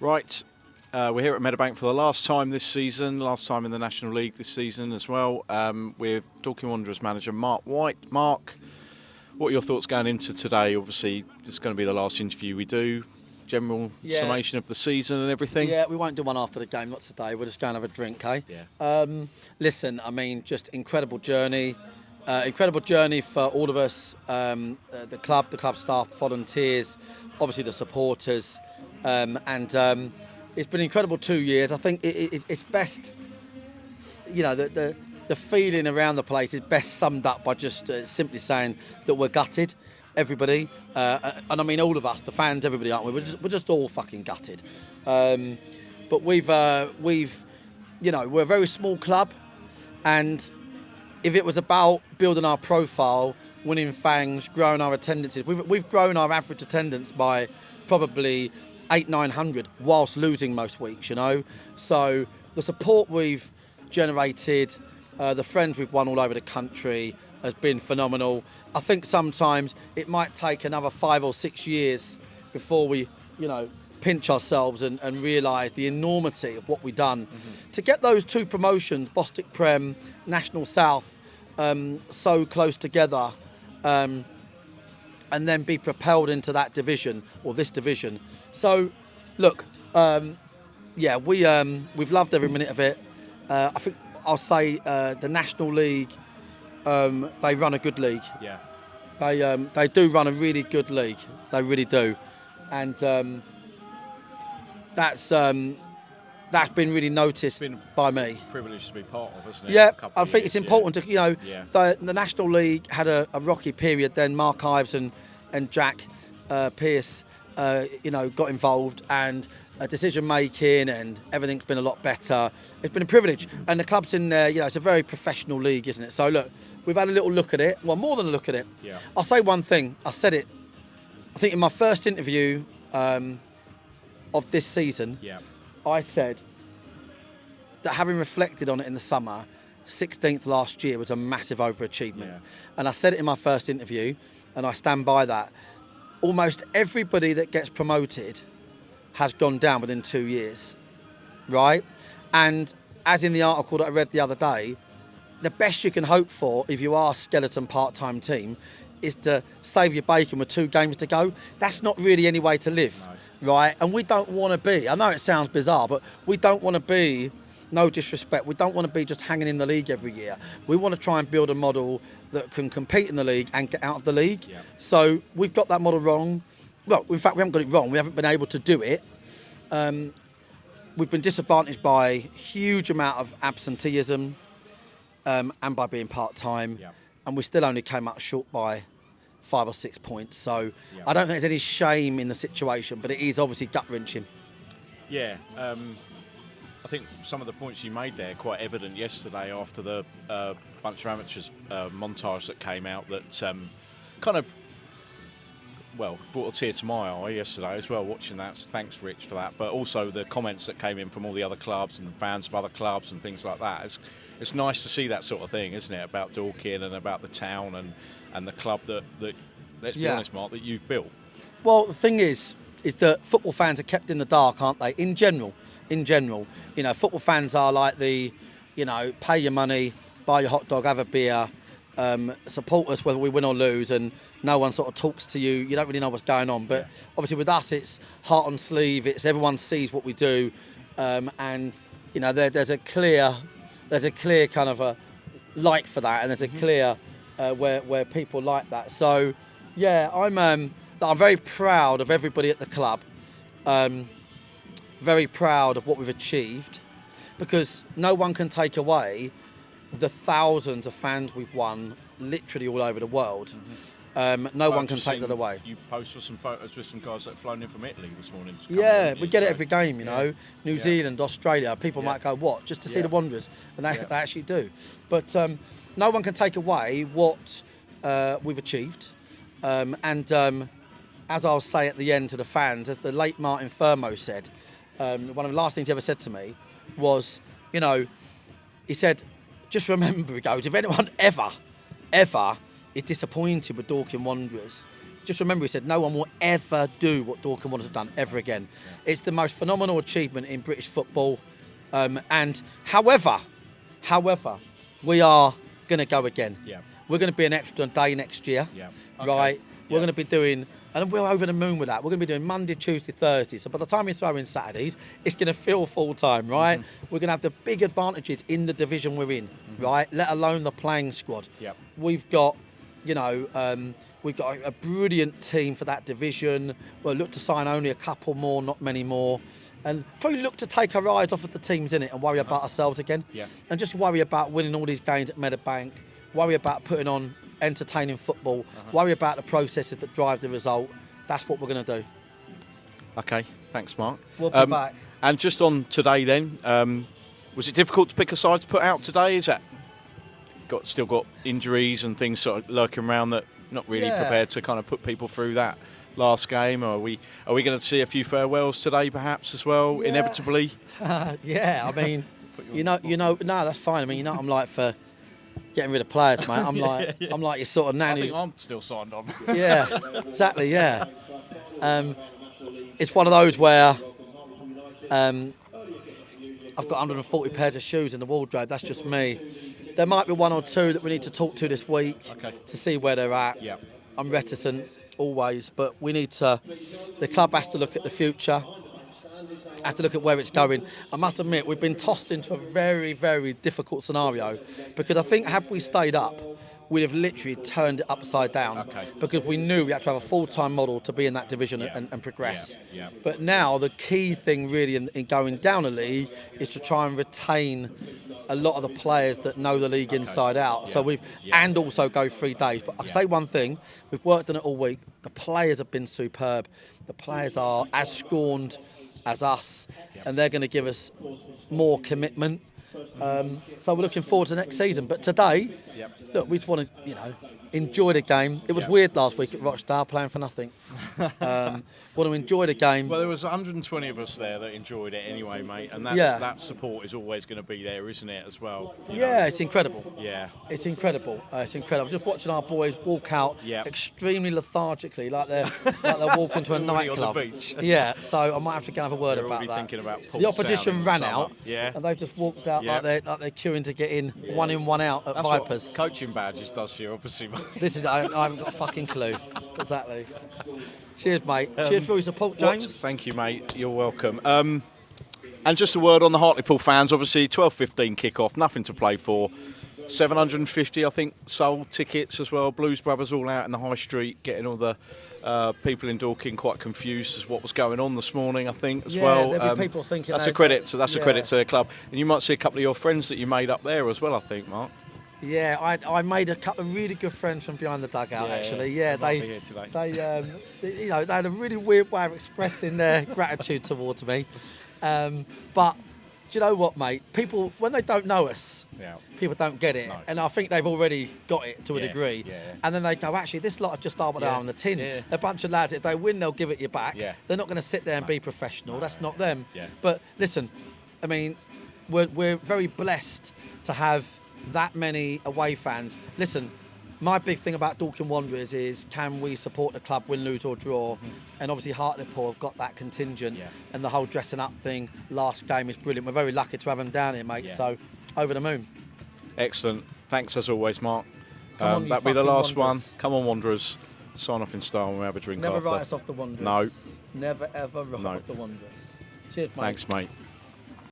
Right, we're here at Meadowbank for the last time this season, last time in the National League this season as well. We're Dorking Wanderers manager Marc White. Mark, what are your thoughts going into today? Obviously, this is going to be the last interview we do. General summation of the season and everything. Yeah, we won't do one after the game, not today. We'll just go and have a drink, eh? Yeah. Listen, I mean, just incredible journey. Incredible journey for all of us, the club staff, the volunteers, obviously the supporters. It's been an incredible 2 years. I think it's best, you know, the feeling around the place is best summed up by just simply saying that we're gutted, everybody. And I mean all of us, the fans, everybody, aren't we? We're just all fucking gutted. But we've you know, we're a very small club, and if it was about building our profile, winning fangs, growing our attendances, we've grown our average attendance by probably 800-900 whilst losing most weeks, you know. So the support we've generated, the friends we've won all over the country has been phenomenal. I think sometimes it might take another 5 or 6 years before we, you know, pinch ourselves and realise the enormity of what we've done. Mm-hmm. To get those two promotions, Bostik Prem, National South, so close together, and then be propelled into that division, or this division. So, look, we've loved every minute of it. I think I'll say the National League, they run a good league. Yeah. They do run a really good league. They really do, and that's been really noticed by me. Privileged to be part of, isn't it? Yeah, I think it's important to, you know, Yeah. the National League had a rocky period. Then Mark Ives and Jack Pearce, you know, got involved, and decision making and everything's been a lot better. It's been a privilege, and the club's in there. You know, it's a very professional league, isn't it? So look, we've had a little look at it. Well, more than a look at it. Yeah. I'll say one thing. I said it, I think, in my first interview of this season. Yeah. I said that having reflected on it in the summer, 16th last year was a massive overachievement. Yeah. And I said it in my first interview, and I stand by that. Almost everybody that gets promoted has gone down within 2 years, right? And as in the article that I read the other day, the best you can hope for if you are a skeleton part-time team is to save your bacon with 2 games to go. That's not really any way to live. No. Right, and we don't want to be, I know it sounds bizarre, but we don't want to be, no disrespect, we don't want to be just hanging in the league every year. We want to try and build a model that can compete in the league and get out of the league. Yeah. So we've got that model wrong. Well, in fact, we haven't got it wrong. We haven't been able to do it. We've been disadvantaged by a huge amount of absenteeism and by being part-time. Yeah. And we still only came out short by 5 or 6 points. So Yeah. I don't think there's any shame in the situation, but it is obviously gut-wrenching. Yeah, I think some of the points you made there are quite evident yesterday after the Bunch of Amateurs montage that came out that kind of, well, brought a tear to my eye yesterday as well, watching that. So thanks, Rich, for that. But also the comments that came in from all the other clubs and the fans of other clubs and things like that. It's nice to see that sort of thing, isn't it, about Dorking and about the town and the club that let's be honest, Mark, that you've built. Well, the thing is that football fans are kept in the dark, aren't they? In general, you know, football fans are like the, you know, pay your money, buy your hot dog, have a beer, support us whether we win or lose, and no one sort of talks to you. You don't really know what's going on. But obviously with us, it's heart on sleeve. It's everyone sees what we do, and you know, there's a clear kind of a like for that, and there's a clear where people like that. So yeah, I'm very proud of everybody at the club. Very proud of what we've achieved, because no one can take away the thousands of fans we've won literally all over the world. No one can take that away. You posted some photos with some guys that have flown in from Italy this morning. Yeah, we get it every game, you know. New Zealand, Australia. People might go, what? Just to see the Wanderers. And they actually do. But no one can take away what we've achieved. As I'll say at the end to the fans, as the late Martin Furmo said, one of the last things he ever said to me was, you know, he said, just remember, he goes, if anyone ever is disappointed with Dorking Wanderers, just remember, he said, no one will ever do what Dorking Wanderers have done ever again. It's the most phenomenal achievement in British football. And however, we are going to go again. Yeah. We're going to be an extra day next year. Yeah. Right? Okay. We're going to be doing, and we're over the moon with that. We're going to be doing Monday, Tuesday, Thursday. So by the time you throw in Saturdays, it's going to feel full time, right? We're going to have the big advantages in the division we're in, right? Let alone the playing squad. Yep. We've got, we've got a brilliant team for that division. We'll look to sign only a couple more, not many more. And probably look to take our eyes off of the teams in it and worry about ourselves again. Yeah. And just worry about winning all these games at Meadowbank. Worry about putting on entertaining football. Worry about the processes that drive the result. That's what we're going to do. Okay, thanks, Mark. We'll be back. And just on today then, was it difficult to pick a side to put out today? Is that still got injuries and things sort of lurking around that not really prepared to kind of put people through that last game? Or are we going to see a few farewells today perhaps as well, inevitably? Yeah, I mean, no, that's fine. I mean, I'm like for getting rid of players, mate. I'm like I'm like your sort of nanny. I think I'm still signed on. Yeah, exactly. Yeah, it's one of those where I've got 140 pairs of shoes in the wardrobe. That's just me. There might be one or two that we need to talk to this week to see where they're at. Yeah. I'm reticent always, but we need to. The club has to look at the future. Has to look at where it's going. I must admit, we've been tossed into a very, very difficult scenario because I think had we stayed up, we'd have literally turned it upside down because we knew we had to have a full-time model to be in that division and progress. Yeah. But now the key thing really in going down a league is to try and retain a lot of the players that know the league inside out. So and also go 3 days. But I'll say one thing, we've worked on it all week. The players have been superb. The players are as scorned as us, and they're going to give us more commitment. So we're looking forward to next season. But today, look, we just want to, enjoy the game. It was weird last week at Rochdale playing for nothing. Want to enjoy the game. Well, there was 120 of us there that enjoyed it anyway, mate, and that support is always going to be there, isn't it, as well? You know? It's incredible. Yeah. It's incredible. It's incredible. Just watching our boys walk out extremely lethargically, like they're walking to a nightclub. On the beach. Yeah, so I might have to go and have a word They're about already that. thinking about The opposition ran out, yeah, and they've just walked out like they're queuing to get in, one in, one out at That's Vipers. What coaching badges does for you, obviously, mate. This is I haven't got a fucking clue. Exactly. Cheers, mate. Cheers for your support, James. Thank you, mate. You're welcome. And just a word on the Hartlepool fans. Obviously, 12:15 kick-off. Nothing to play for. 750, I think, sold tickets as well. Blues Brothers all out in the high street, getting all the people in Dorking quite confused as what was going on this morning, I think, as well. There'll be people thinking that's a credit. So that's a credit to their club. And you might see a couple of your friends that you made up there as well, I think, Mark. Yeah, I made a couple of really good friends from behind the dugout. Actually, they had a really weird way of expressing their gratitude towards me. But do you know what, mate? People, when they don't know us, people don't get it, and I think they've already got it to a degree. And then they go, actually, this lot are just are what they are on the tin. They're a bunch of lads. If they win, they'll give it you back. They're not going to sit there and be professional. That's not them. But listen, I mean, we're very blessed to have that many away fans. Listen, my big thing about Dorking Wanderers is, can we support the club, win, lose or draw? And obviously Hartlepool have got that contingent, and the whole dressing up thing last game is brilliant. We're very lucky to have them down here, mate. So over the moon. Excellent. Thanks as always, Mark. That'll be the last one. Come on, Wanderers. Sign off in style and we'll have a drink Never after. write us off the Wanderers. No. Never ever write off the Wanderers. Cheers, mate. Thanks, mate.